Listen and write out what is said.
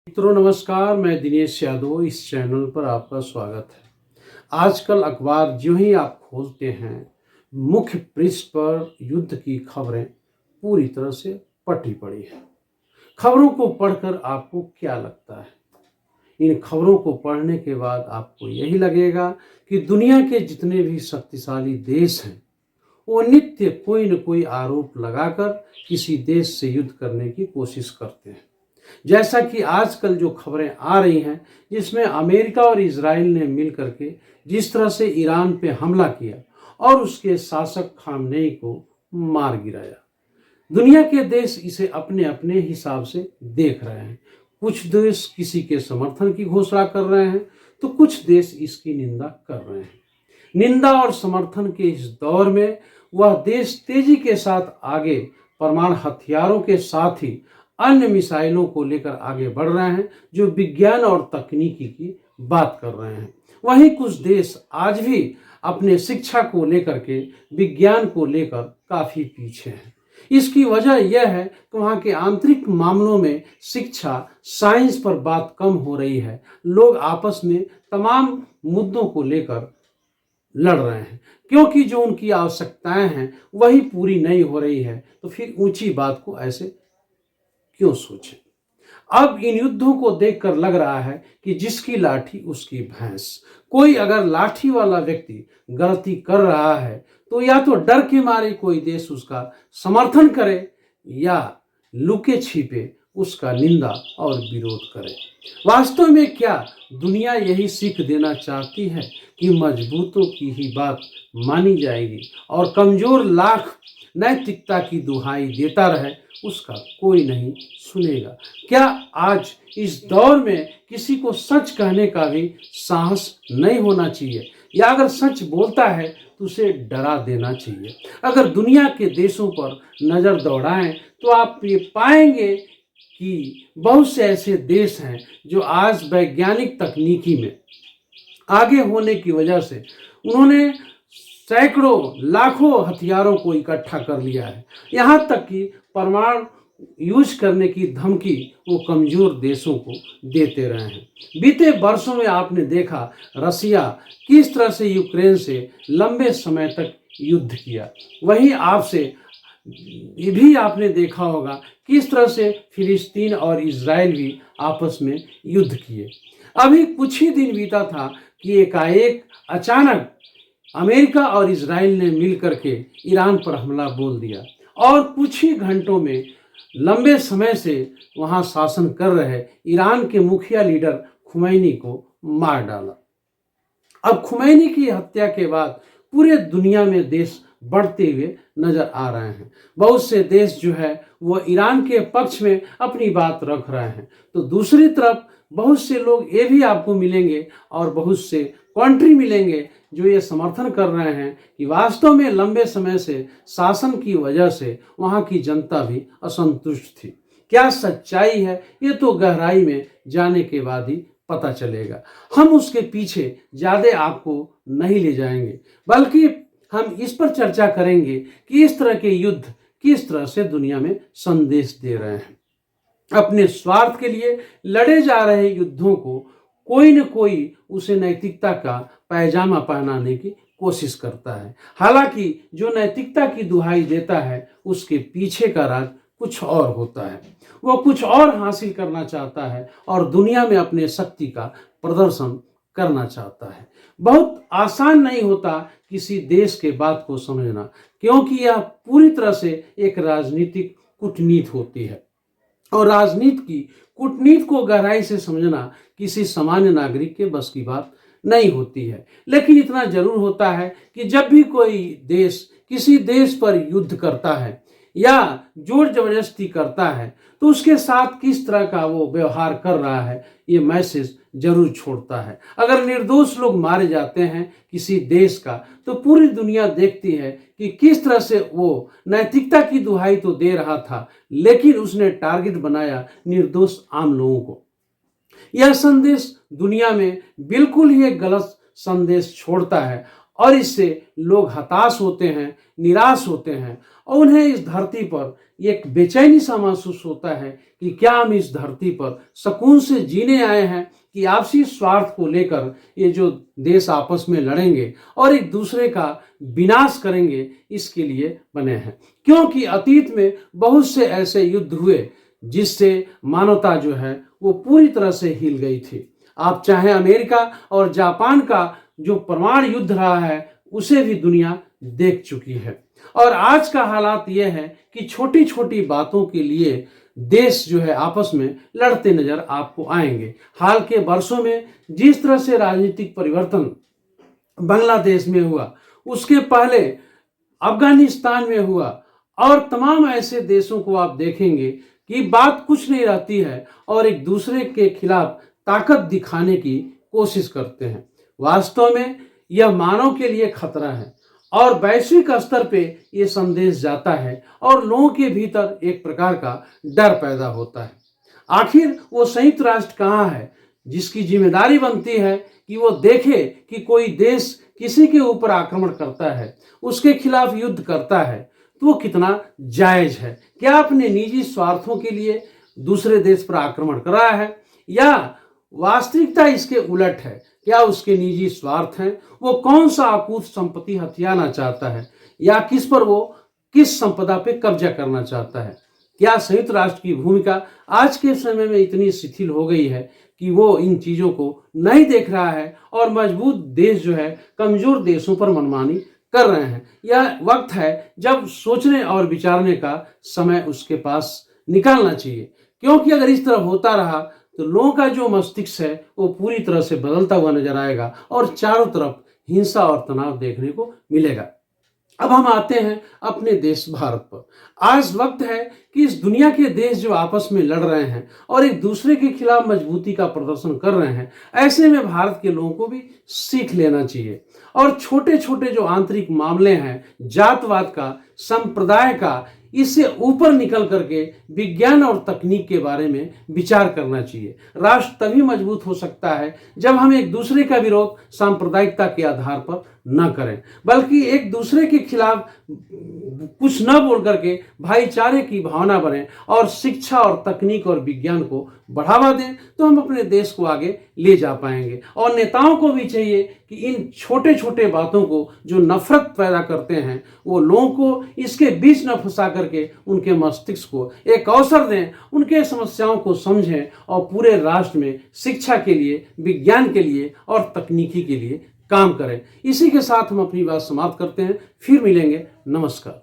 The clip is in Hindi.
मित्रों नमस्कार, मैं दिनेश यादव। इस चैनल पर आपका स्वागत है। आजकल अखबार जो ही आप खोलते हैं, मुख्य पृष्ठ पर युद्ध की खबरें पूरी तरह से पटी पड़ी है। खबरों को पढ़कर आपको क्या लगता है? इन खबरों को पढ़ने के बाद आपको यही लगेगा कि दुनिया के जितने भी शक्तिशाली देश हैं, वो नित्य कोई न कोई आरोप लगाकर किसी देश से युद्ध करने की कोशिश करते हैं। जैसा कि आजकल जो खबरें आ रही हैं, जिसमें अमेरिका और इजराइल ने मिलकर के जिस तरह से ईरान पे हमला किया और उसके शासक खामनेई को मार गिराया। दुनिया के देश इसे अपने अपने हिसाब से देख रहे हैं। कुछ देश किसी के समर्थन की घोषणा कर रहे हैं, तो कुछ देश इसकी निंदा कर रहे हैं। निंदा और समर्थन के इस दौर में वह देश तेजी के साथ आगे परमाणु हथियारों के साथ ही अन्य मिसाइलों को लेकर आगे बढ़ रहे हैं, जो विज्ञान और तकनीकी की बात कर रहे हैं। वहीं कुछ देश आज भी अपने शिक्षा को लेकर के, विज्ञान को लेकर काफी पीछे हैं। इसकी वजह यह है कि वहाँ के आंतरिक मामलों में शिक्षा, साइंस पर बात कम हो रही है। लोग आपस में तमाम मुद्दों को लेकर लड़ रहे हैं, क्योंकि जो उनकी आवश्यकताएं हैं वही पूरी नहीं हो रही है। तो फिर ऊंची बात को ऐसे क्यों सोचें? अब इन युद्धों को देखकर लग रहा है कि जिसकी लाठी उसकी भैंस। कोई अगर लाठी वाला व्यक्ति गलती कर रहा है, तो या तो डर के मारे कोई देश उसका समर्थन करे, या लुके छिपे उसका निंदा और विरोध करे। वास्तव में क्या दुनिया यही सीख देना चाहती है कि मजबूतों की ही बात मानी जाएगी और कमजोर लाख नैतिकता की दुहाई देता रहे, उसका कोई नहीं सुनेगा? क्या आज इस दौर में किसी को सच कहने का भी साहस नहीं होना चाहिए, या अगर सच बोलता है तो उसे डरा देना चाहिए? अगर दुनिया के देशों पर नज़र दौड़ाएं तो आप ये पाएंगे कि बहुत से ऐसे देश हैं जो आज वैज्ञानिक तकनीकी में आगे होने की वजह से उन्होंने सैकड़ों लाखों हथियारों को इकट्ठा कर लिया है। यहाँ तक कि परमाणु यूज करने की धमकी वो कमजोर देशों को देते रहे हैं। बीते वर्षों में आपने देखा रसिया किस तरह से यूक्रेन से लंबे समय तक युद्ध किया। वहीं आपसे ये भी आपने देखा होगा किस तरह से फिलिस्तीन और इजराइल भी आपस में युद्ध किए। अभी कुछ ही दिन बीता था कि एकाएक अचानक अमेरिका और इजराइल ने मिलकर के ईरान पर हमला बोल दिया और कुछ ही घंटों में लंबे समय से वहां शासन कर रहे ईरान के मुखिया लीडर खुमैनी को मार डाला। अब खुमैनी की हत्या के बाद पूरे दुनिया में देश बढ़ते हुए नजर आ रहे हैं। बहुत से देश जो है वो ईरान के पक्ष में अपनी बात रख रहे हैं, तो दूसरी तरफ बहुत से लोग ये भी आपको मिलेंगे और बहुत से कंट्री मिलेंगे जो ये समर्थन कर रहे हैं कि वास्तव में लंबे समय से शासन की वजह से वहाँ की जनता भी असंतुष्ट थी। क्या सच्चाई है, ये तो गहराई में जाने के बाद ही पता चलेगा। हम उसके पीछे ज़्यादा आपको नहीं ले जाएंगे, बल्कि हम इस पर चर्चा करेंगे कि इस तरह के युद्ध किस तरह से दुनिया में संदेश दे रहे हैं। अपने स्वार्थ के लिए लड़े जा रहे युद्धों को कोई न कोई उसे नैतिकता का पैजामा पहनाने की कोशिश करता है। हालांकि जो नैतिकता की दुहाई देता है उसके पीछे का राज कुछ और होता है। वो कुछ और हासिल करना चाहता है और दुनिया में अपने शक्ति का प्रदर्शन करना चाहता है। बहुत आसान नहीं होता किसी देश के बात को समझना, क्योंकि यह पूरी तरह से एक राजनीतिक कूटनीति होती है और राजनीति की कूटनीति को गहराई से समझना किसी सामान्य नागरिक के बस की बात नहीं होती है। लेकिन इतना जरूर होता है कि जब भी कोई देश किसी देश पर युद्ध करता है या जोर जबरदस्ती करता है, तो उसके साथ किस तरह का वो व्यवहार कर रहा है ये मैसेज जरूर छोड़ता है। अगर निर्दोष लोग मारे जाते हैं किसी देश का, तो पूरी दुनिया देखती है कि किस तरह से वो नैतिकता की दुहाई तो दे रहा था, लेकिन उसने टारगेट बनाया निर्दोष आम लोगों को। यह संदेश दुनिया में बिल्कुल ही एक गलत संदेश छोड़ता है और इससे लोग हताश होते हैं, निराश होते हैं और उन्हें इस धरती पर एक बेचैनी सा महसूस होता है कि क्या हम इस धरती पर सुकून से जीने आए हैं कि आपसी स्वार्थ को लेकर ये जो देश आपस में लड़ेंगे और एक दूसरे का विनाश करेंगे, इसके लिए बने हैं। क्योंकि अतीत में बहुत से ऐसे युद्ध हुए जिससे मानवता जो है वो पूरी तरह से हिल गई थी। आप चाहे अमेरिका और जापान का जो परमाणु युद्ध रहा है उसे भी दुनिया देख चुकी है। और आज का हालात यह है कि छोटी छोटी बातों के लिए देश जो है आपस में लड़ते नजर आपको आएंगे। हाल के वर्षों में जिस तरह से राजनीतिक परिवर्तन बांग्लादेश में हुआ, उसके पहले अफगानिस्तान में हुआ और तमाम ऐसे देशों को आप देखेंगे कि बात कुछ नहीं रहती है और एक दूसरे के खिलाफ ताकत दिखाने की कोशिश करते हैं। वास्तव में यह मानव के लिए खतरा है और वैश्विक स्तर पे ये संदेश जाता है और लोगों के भीतर एक प्रकार का डर पैदा होता है। आखिर वो संयुक्त राष्ट्र कहाँ है जिसकी जिम्मेदारी बनती है कि वो देखे कि कोई देश किसी के ऊपर आक्रमण करता है, उसके खिलाफ युद्ध करता है तो वो कितना जायज है। क्या अपने निजी स्वार्थों के लिए दूसरे देश पर आक्रमण कर रहा है या वास्तविकता इसके उलट है? क्या उसके निजी स्वार्थ हैं? वो कौन सा अकूत संपत्ति हथियाना चाहता है या किस संपदा पे कब्जा करना चाहता है? क्या संयुक्त राष्ट्र की भूमिका आज के समय में इतनी शिथिल हो गई है कि वो इन चीजों को नहीं देख रहा है और मजबूत देश जो है कमजोर देशों पर मनमानी कर रहे हैं? यह वक्त है जब सोचने और विचारने का समय उसके पास निकालना चाहिए, क्योंकि अगर इस तरह होता रहा तो लोगों का जो मस्तिष्क है वो पूरी तरह से बदलता हुआ नजर आएगा और चारों तरफ हिंसा और तनाव देखने को मिलेगा। अब हम आते हैं अपने देश भारत पर। आज वक्त है कि इस दुनिया के देश जो आपस में लड़ रहे हैं और एक दूसरे के खिलाफ मजबूती का प्रदर्शन कर रहे हैं, ऐसे में भारत के लोगों को भी सीख लेना चाहिए और छोटे छोटे जो आंतरिक मामले हैं, जातवाद का, संप्रदाय का, इससे ऊपर निकल करके विज्ञान और तकनीक के बारे में विचार करना चाहिए। राष्ट्र तभी मजबूत हो सकता है जब हम एक दूसरे का विरोध सांप्रदायिकता के आधार पर न करें, बल्कि एक दूसरे के खिलाफ कुछ न बोल करके भाईचारे की भावना बने और शिक्षा और तकनीक और विज्ञान को बढ़ावा दें, तो हम अपने देश को आगे ले जा पाएंगे। और नेताओं को भी चाहिए कि इन छोटे छोटे बातों को जो नफरत पैदा करते हैं वो लोगों को इसके बीच न फंसा करके उनके मस्तिष्क को एक अवसर दें, उनके समस्याओं को समझें और पूरे राष्ट्र में शिक्षा के लिए, विज्ञान के लिए और तकनीकी के लिए काम करें। इसी के साथ हम अपनी बात समाप्त करते हैं। फिर मिलेंगे। नमस्कार।